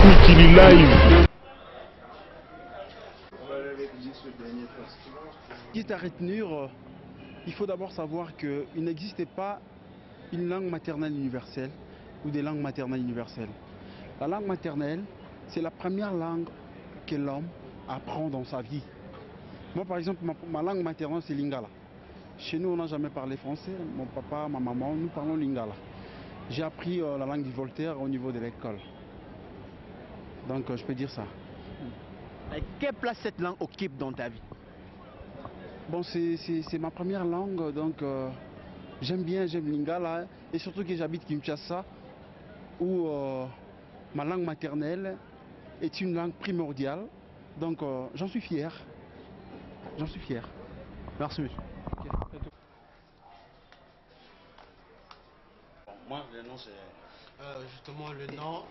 Kili Live. Quitte à retenir, il faut d'abord savoir qu'il n'existait pas une langue maternelle universelle ou des langues maternelles universelles. La langue maternelle, c'est la première langue que l'homme apprend dans sa vie. Moi, par exemple, ma langue maternelle, c'est Lingala. Chez nous, on n'a jamais parlé français. Mon papa, ma maman, nous parlons Lingala. J'ai appris la langue du Voltaire au niveau de l'école. Donc, je peux dire ça. Et quelle place cette langue occupe dans ta vie? Bon, c'est ma première langue, donc j'aime Lingala. Et surtout que j'habite Kinshasa, où ma langue maternelle est une langue primordiale. Donc, j'en suis fier. J'en suis fier. Merci, monsieur. Bon, moi, le nom, c'est... justement, le nom...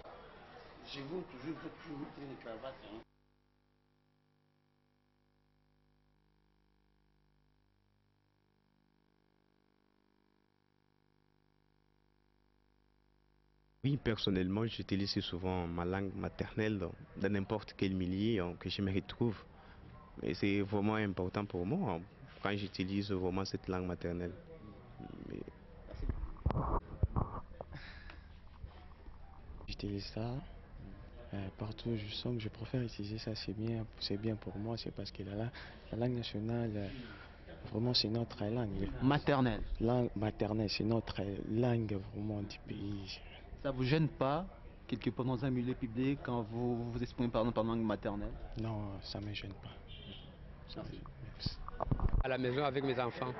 Je vous toujours une cravate. Hein. Oui, personnellement, j'utilise souvent ma langue maternelle dans n'importe quel milieu que je me retrouve. Et c'est vraiment important pour moi quand j'utilise vraiment cette langue maternelle. J'utilise ça partout où je sens que je préfère utiliser ça, c'est bien pour moi, c'est parce que la langue nationale, vraiment c'est notre langue. Maternelle. Langue maternelle, c'est notre langue vraiment du pays. Ça vous gêne pas, quelque part dans un milieu public, quand vous vous exprimez par langue maternelle? Non, ça ne me gêne pas. Merci. À la maison avec mes enfants,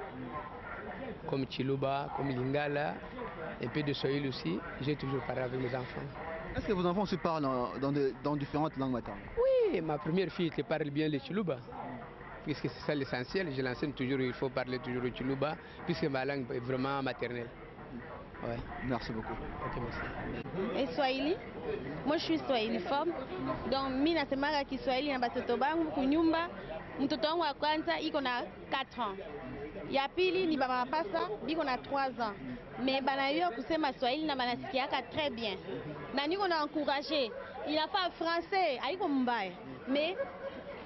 comme Chiluba, comme Lingala, un peu de Swahili aussi, j'ai toujours parlé avec mes enfants. Est-ce que vos enfants se parlent dans différentes langues maternelles? Oui, ma première fille qui parle bien le Chiluba, puisque c'est ça l'essentiel, je l'enseigne toujours, il faut parler toujours le Chiluba, puisque ma langue est vraiment maternelle. Ouais. Merci beaucoup. Ok, merci. Et Swahili? Moi je suis Swahiliforme. Donc mimi nasemanga Kiswahili na batoto bangu kunyumba. Mtoto wangu wa kwanza iko na 4 ans. Ya pili ni baba mapasa biko na 3 ans. Mais banayo kusema Swahili na banasikiaka très bien. Na niko na encourager. Il n'a pas français, haiko mbaya. Mais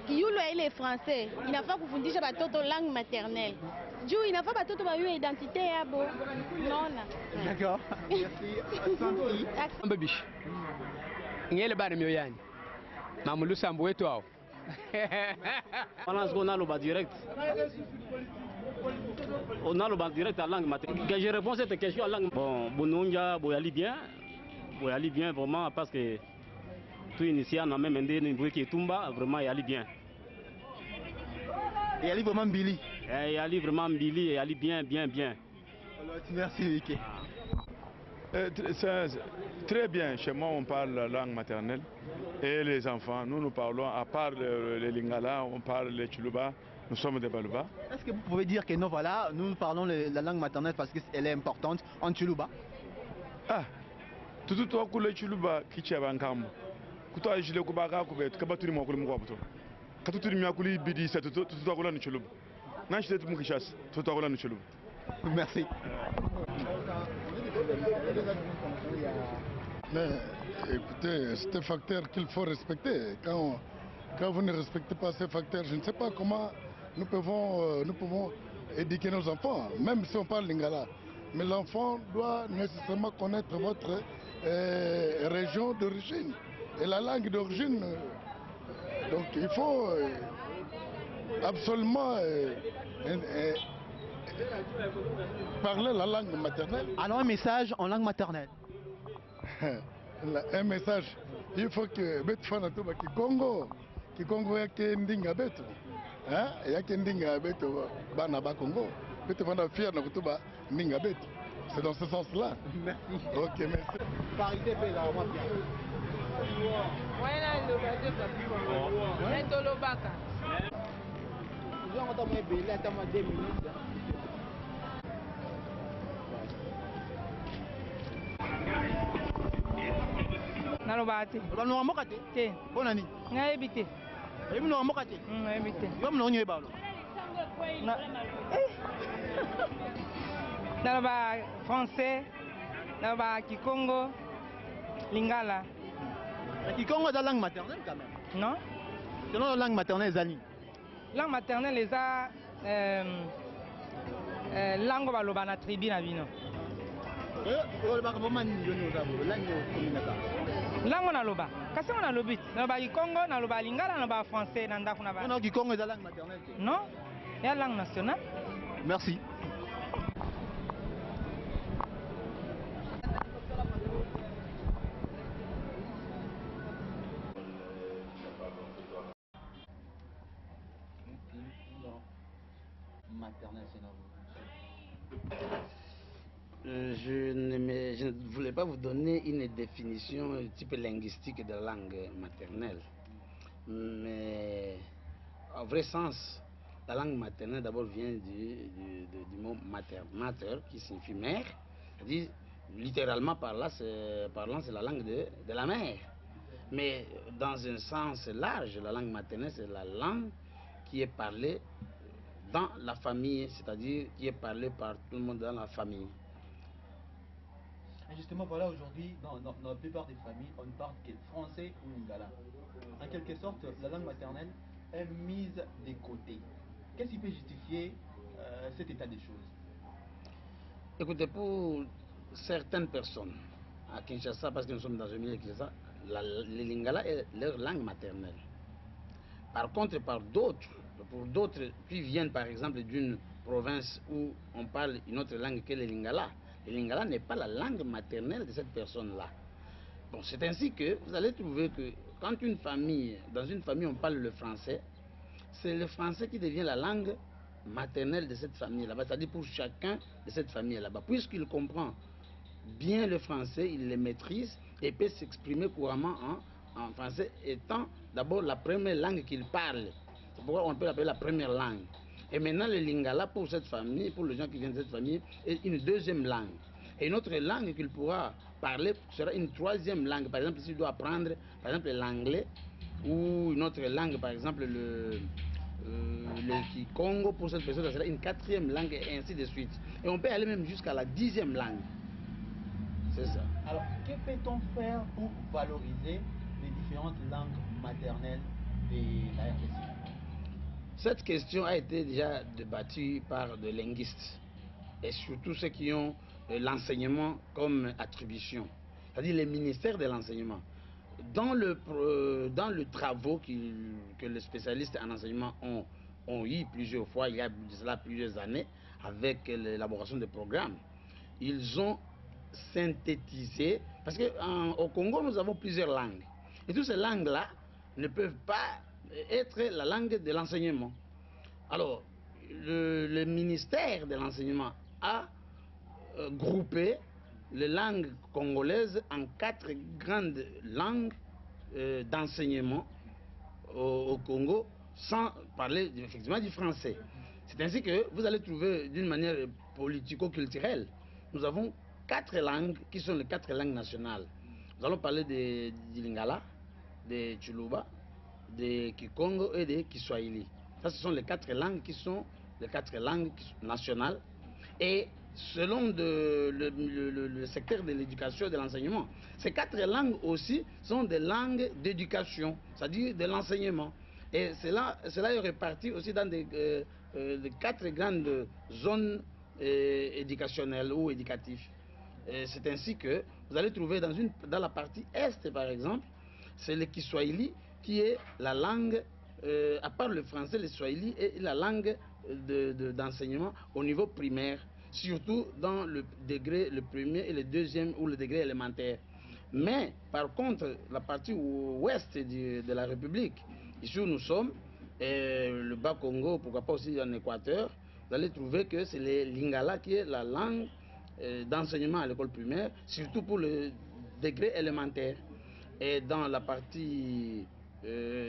yule ile français, inafaa kufundisha batoto langue maternelle. Juu inafaa batoto bayue identité yabo. Unaona? D'accord. Merci. Mbabishi. Ngele bana mioyani. Mamulu sambo wetu hao. On a le direct. On a le direct à langue maternelle. Quand je réponds à cette question à langue, bon, Bononja, Boyali bien vraiment parce que tout initial n'a même un niveau qui est Tumba, vraiment il allait bien. Et elle est vraiment Billy. Il allait vraiment Billy et il allait bien. Merci, Vicky. Très bien, chez moi on parle la langue maternelle et les enfants, nous parlons, à part les Lingala, on parle les Chiluba, nous sommes des Baluba. Est-ce que vous pouvez dire que non, voilà, nous parlons la langue maternelle parce qu'elle est importante en Chiluba? Ah, tout les Chiluba qui tient un camp. Kuto ajile kubaka kubet kabaturi mwakuli mwabuto. Katuturi mwakuli bidi sa tout akola ni Chiluba. Nanchite mukishas tout akola ni Chiluba. Merci. Mais écoutez, c'est un facteur qu'il faut respecter. Quand vous ne respectez pas ces facteurs, je ne sais pas comment nous pouvons éduquer nos enfants, même si on parle lingala. Mais l'enfant doit nécessairement connaître votre région d'origine et la langue d'origine. Donc il faut absolument parler la langue maternelle. Alors un message en langue maternelle. Un message, il faut que Betfana Toba Kikongo yake ndinga betu. Yake ndinga betu bana ba Congo. Betfana fier na kutuba ndinga betu. C'est dans ce sens-là. Merci. Ok, merci. Parité fait la moi bien. Voilà le bazar papi. C'est Tolobaka. Nous avons entamé belé à 2 minutes. Naloba te. Ono amoka te. Te. Bona ni? Ngayebi te. Ebi no amoka te. Ngayebi te. Yo mno nyoe balo. Naloba français, naloba Kikongo, Lingala. Qui Congo la langue maternelle quand même. Non? Selon la langue maternelle, Zali. Langue maternelle, les a langue baloba na tribu na bino. Langue na loba. Kasi on a lobit. Na ba Congo, na loba lingala, na ba français, na ndaku na ba. Non, qui Congo est la langue maternelle. Non? Il y a langue nationale. Merci. Je ne voulais pas vous donner une définition type linguistique de la langue maternelle. Mais en vrai sens, la langue maternelle d'abord vient du mot mater, qui signifie mère. C'est-à-dire, littéralement parlant, c'est la langue de la mère. Mais dans un sens large, la langue maternelle, c'est la langue qui est parlée dans la famille, c'est-à-dire qui est parlée par tout le monde dans la famille. Et justement, voilà, aujourd'hui, dans la plupart des familles, on ne parle que français ou lingala. En quelque sorte, la langue maternelle est mise de côté. Qu'est-ce qui peut justifier cet état des choses? Écoutez, pour certaines personnes, à Kinshasa, parce que nous sommes dans un milieu de Kinshasa, le lingala est leur langue maternelle. Par contre, pour d'autres qui viennent par exemple d'une province où on parle une autre langue que le lingala n'est pas la langue maternelle de cette personne-là. Bon, c'est ainsi que vous allez trouver que quand dans une famille on parle le français, c'est le français qui devient la langue maternelle de cette famille là-bas, c'est-à-dire pour chacun de cette famille là-bas. Puisqu'il comprend bien le français, il le maîtrise et peut s'exprimer couramment en français, étant d'abord la première langue qu'il parle. C'est pourquoi on peut l'appeler la première langue. Et maintenant, le lingala, pour cette famille, pour les gens qui viennent de cette famille, est une deuxième langue. Et une autre langue qu'il pourra parler sera une troisième langue. Par exemple, s'il doit apprendre, par exemple, l'anglais, ou une autre langue, par exemple, le Kikongo, pour cette personne, ça sera une quatrième langue, et ainsi de suite. Et on peut aller même jusqu'à la 10e langue. C'est ça. Alors, que peut-on faire pour valoriser les différentes langues maternelles de la RDC? Cette question a été déjà débattue par des linguistes et surtout ceux qui ont l'enseignement comme attribution, c'est-à-dire les ministères de l'enseignement. Dans le travaux que les spécialistes en enseignement ont eu plusieurs fois, il y a cela plusieurs années, avec l'élaboration de programmes, ils ont synthétisé, parce qu'au Congo, nous avons plusieurs langues. Et toutes ces langues-là ne peuvent pas être la langue de l'enseignement. Alors, le ministère de l'enseignement a groupé les langues congolaises en 4 grandes langues d'enseignement au Congo, sans parler effectivement du français. C'est ainsi que vous allez trouver d'une manière politico-culturelle, nous avons 4 langues qui sont les 4 langues nationales. Nous allons parler du lingala, de Tsholuba, de Kikongo et de Kiswahili. Ça, ce sont les 4 langues qui sont les 4 langues nationales. Et selon le secteur de l'éducation et de l'enseignement, ces 4 langues aussi sont des langues d'éducation, c'est-à-dire de l'enseignement. Et cela est réparti aussi dans des 4 grandes zones éducationnelles ou éducatives. C'est ainsi que vous allez trouver dans la partie Est, par exemple, c'est le Kiswahili qui est la langue, à part le français, le Swahili est la langue d'enseignement au niveau primaire, surtout dans le degré le premier et le deuxième ou le degré élémentaire. Mais par contre, la partie ouest de la République, ici où nous sommes, le Bas-Congo, pourquoi pas aussi en Équateur, vous allez trouver que c'est le lingala qui est la langue d'enseignement à l'école primaire, surtout pour le degré élémentaire. Et dans la partie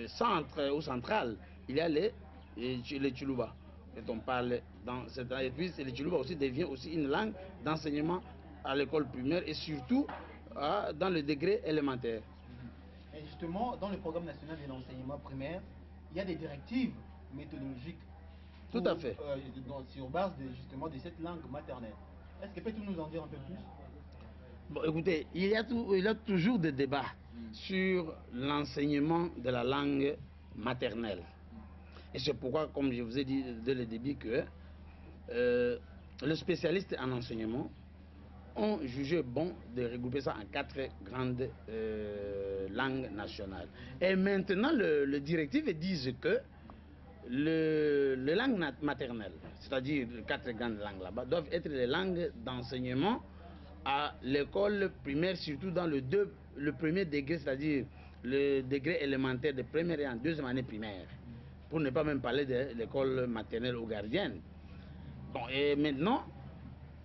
centre ou centrale, il y a les Tsholuba. Et on parle dans cette langue. Et puis le Tsholuba aussi devient aussi une langue d'enseignement à l'école primaire et surtout dans le degré élémentaire. Et justement, dans le programme national de l'enseignement primaire, il y a des directives méthodologiques. Tout à fait. Sur base justement de cette langue maternelle. Est-ce que peut-tu nous en dire un peu plus? Bon, écoutez, il y a toujours des débats sur l'enseignement de la langue maternelle. Et c'est pourquoi, comme je vous ai dit dès le début, que les spécialistes en enseignement ont jugé bon de regrouper ça en 4 grandes langues nationales. Et maintenant, le directive disent que les langues maternelles, c'est-à-dire les 4 grandes langues là-bas, doivent être les langues d'enseignement à l'école primaire, surtout dans le premier degré, c'est-à-dire le degré élémentaire de première et en deuxième année primaire, pour ne pas même parler de l'école maternelle ou gardienne. Bon, et maintenant,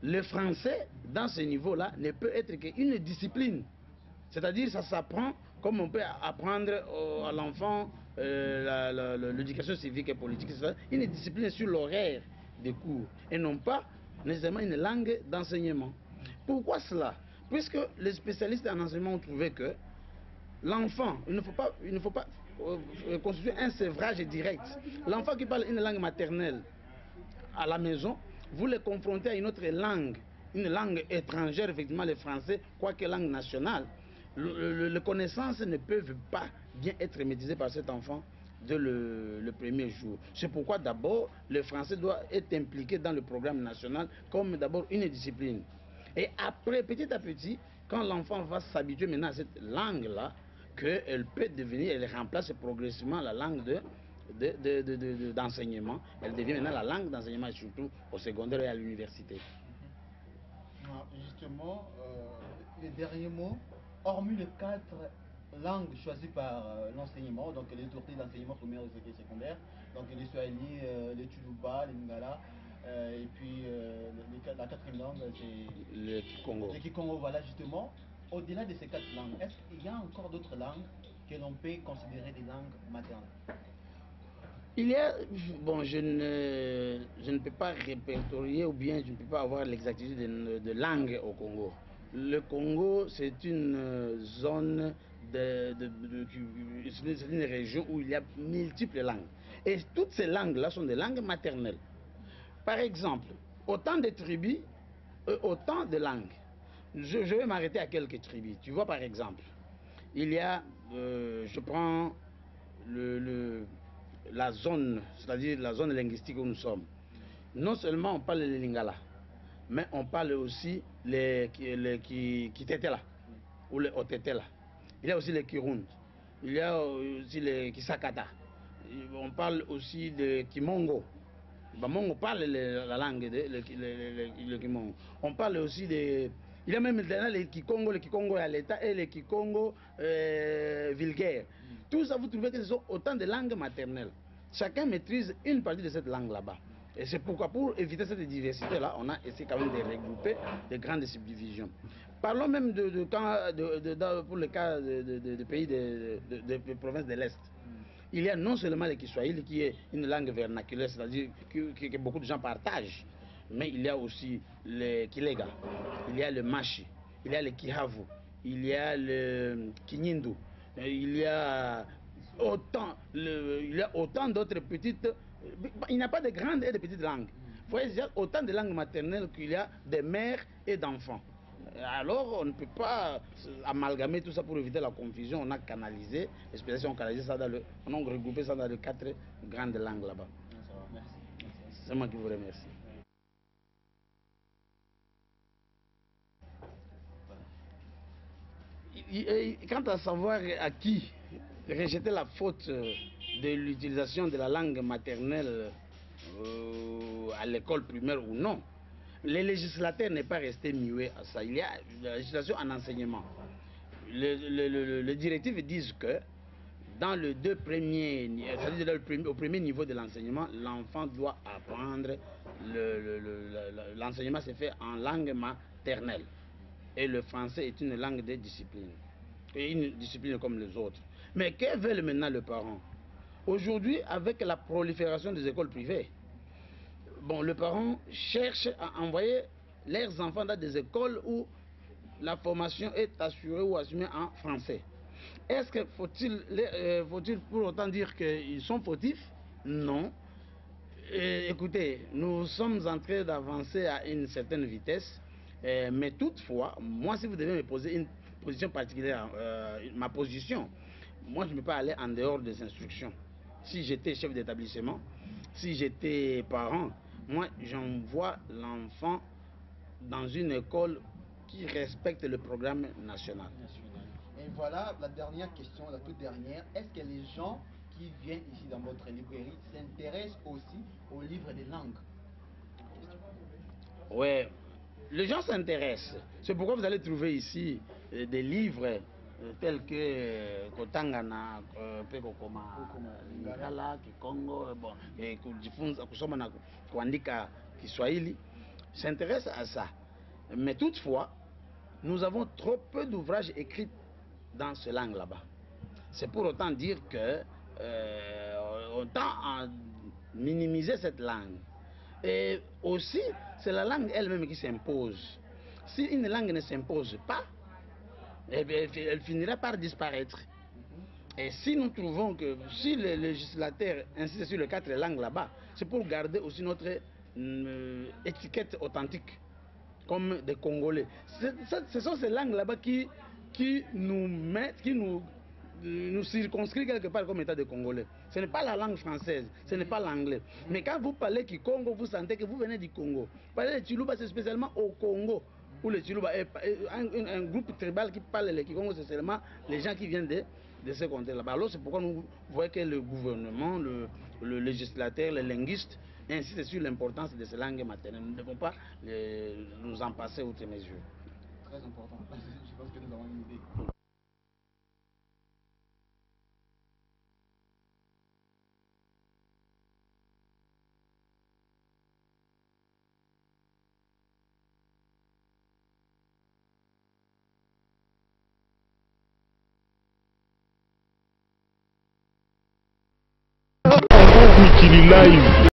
le français, dans ce niveau-là, ne peut être qu'une discipline. C'est-à-dire, ça s'apprend comme on peut apprendre à l'enfant l'éducation civique et politique, une discipline sur l'horaire des cours, et non pas nécessairement une langue d'enseignement. Pourquoi cela? Puisque les spécialistes en enseignement ont trouvé que l'enfant, il ne faut pas constituer un sevrage direct. L'enfant qui parle une langue maternelle à la maison, vous le confrontez à une autre langue, une langue étrangère, effectivement le français, quoique langue nationale. Les connaissances ne peuvent pas bien être maîtrisées par cet enfant dès le premier jour. C'est pourquoi d'abord le français doit être impliqué dans le programme national comme d'abord une discipline. Et après, petit à petit, quand l'enfant va s'habituer maintenant à cette langue-là, qu'elle peut devenir, elle remplace progressivement la langue d'enseignement. Elle devient maintenant la langue d'enseignement, surtout au secondaire et à l'université. Justement, les derniers mots, hormis les 4 langues choisies par l'enseignement, donc les autorités d'enseignement primaire et secondaire, donc les Swahili, les Tuluba, les Lingala, et puis la 4e langue, c'est le Kikongo. Le Kikongo, voilà, justement. Au-delà de ces 4 langues, est-ce qu'il y a encore d'autres langues que l'on peut considérer des langues maternelles? Il y a, bon, je ne peux pas répertorier ou bien je ne peux pas avoir l'exactitude de langue au Congo. Le Congo, c'est une zone, c'est une région où il y a multiples langues. Et toutes ces langues-là sont des langues maternelles. Par exemple, autant de tribus, autant de langues. Je vais m'arrêter à quelques tribus. Tu vois, par exemple, il y a, je prends la zone, c'est-à-dire la zone linguistique où nous sommes. Non seulement on parle les Lingala, mais on parle aussi les Kitetela ou les Otetela. Il y a aussi les Kirund, il y a aussi les Kisakata. On parle aussi de Kimongo. Bamongo parle la langue le Kimongo. On parle aussi de... Il y a même les Kikongo à l'État et les Kikongo vulgaires. Tout ça, vous trouvez que ce sont autant de langues maternelles. Chacun maîtrise une partie de cette langue là-bas. Et c'est pourquoi, pour éviter cette diversité-là, on a essayé quand même de regrouper des grandes subdivisions. Parlons même pour le cas des pays des provinces de l'Est. Il y a non seulement le Kiswahili qui est une langue vernaculaire, c'est-à-dire que beaucoup de gens partagent, mais il y a aussi le Kilega, il y a le Mashi, il y a le Kihavu, il y a le Kinyindu, il y a autant d'autres petites... Il n'y a pas de grandes et de petites langues. Il faut dire autant de langues maternelles qu'il y a de mères et d'enfants. Alors, on ne peut pas amalgamer tout ça pour éviter la confusion. On a canalisé, les spécialistes ont canalisé ça on a regroupé ça dans les 4 grandes langues là-bas. C'est moi qui vous remercie. Quant à savoir à qui rejeter la faute de l'utilisation de la langue maternelle à l'école primaire ou non, le législateur n'est pas resté muet à ça. Il y a la législation en enseignement. Les directives disent que dans le 2 premiers, c'est-à-dire au premier niveau de l'enseignement, l'enfant doit apprendre, l'enseignement se fait en langue maternelle. Et le français est une langue de discipline. Et une discipline comme les autres. Mais que veulent maintenant les parents? Aujourd'hui, avec la prolifération des écoles privées, bon, les parents cherchent à envoyer leurs enfants dans des écoles où la formation est assurée ou assumée en français. Est-ce que faut-il pour autant dire qu'ils sont fautifs? Non. Écoutez, nous sommes en train d'avancer à une certaine vitesse, mais toutefois, moi, si vous devez me poser une position particulière, ma position. Moi, je ne peux pas aller en dehors des instructions. Si j'étais chef d'établissement, si j'étais parent, moi, j'envoie l'enfant dans une école qui respecte le programme national. Et voilà la dernière question, la toute dernière. Est-ce que les gens qui viennent ici dans votre librairie s'intéressent aussi aux livres des langues? Oui, les gens s'intéressent. C'est pourquoi vous allez trouver ici des livres tels que Kotangana, Pekokoma, Lingala, Kikongo, bon, et kujifunza kusoma na kuandika Kiswahili, s'intéressent à ça. Mais toutefois, nous avons trop peu d'ouvrages écrits dans ce langue là-bas. C'est pour autant dire que on tend à minimiser cette langue. Et aussi, c'est la langue elle-même qui s'impose. Si une langue ne s'impose pas, elle finira par disparaître. Et si nous trouvons que si le législateur insiste sur les 4 langues là-bas, c'est pour garder aussi notre étiquette authentique, comme des Congolais. Ce sont ces langues là-bas qui nous mettent, qui nous circonscrit quelque part comme état de Congolais. Ce n'est pas la langue française, ce n'est pas l'anglais. Mais quand vous parlez Kikongo, vous sentez que vous venez du Congo. Parler de Chiluba, c'est spécialement au Congo. Où le Chiluba est un groupe tribal qui parle le Kikongo, c'est seulement les gens qui viennent de ce côté là-bas. Alors c'est pourquoi nous voyons que le gouvernement, le législateur, les linguistes insistent sur l'importance de ces langues maternelles. Nous ne devons pas nous en passer outre mesure. Très important. Je pense que nous avons une idée. Live.